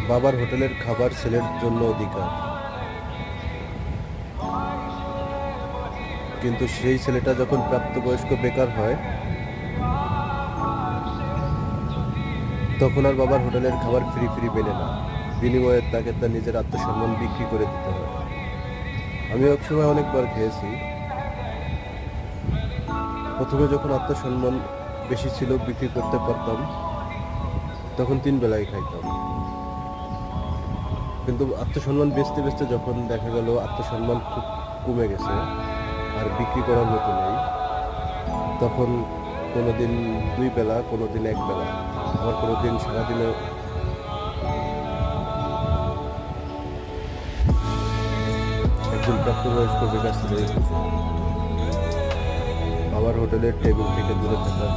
বাবার হোটেলের খাবার ছেলের জন্য অধিকার, কিন্তু সেই ছেলেটা যখন প্রাপ্তবয়স্ক বেকার হয় তখন আর বাবার হোটেলের খাবার ফ্রি ফ্রি মেলে না, বিনিময়ে তাকে তার নিজের আত্মসম্মান বিক্রি করে দিতে হয়। আমি একসময় অনেকবার খেয়েছি। প্রথমে যখন আত্মসম্মান বেশি ছিল, বিক্রি করতে পারতাম, তখন 3 বেলাই খাইতাম। কিন্তু আত্মসম্মান বেচতে বেচতে যখন দেখা গেল আত্মসম্মান খুব কমে গেছে, আর বিক্রি করার মতো নেই, তখন কোনোদিন 2 বেলা, কোনোদিন 1 বেলা, আবার কোনোদিন সারাদিনে একজন প্রাপ্তবয়স্ক বেকার ছেলে বাবার হোটেলের টেবিল থেকে দূরে থাকা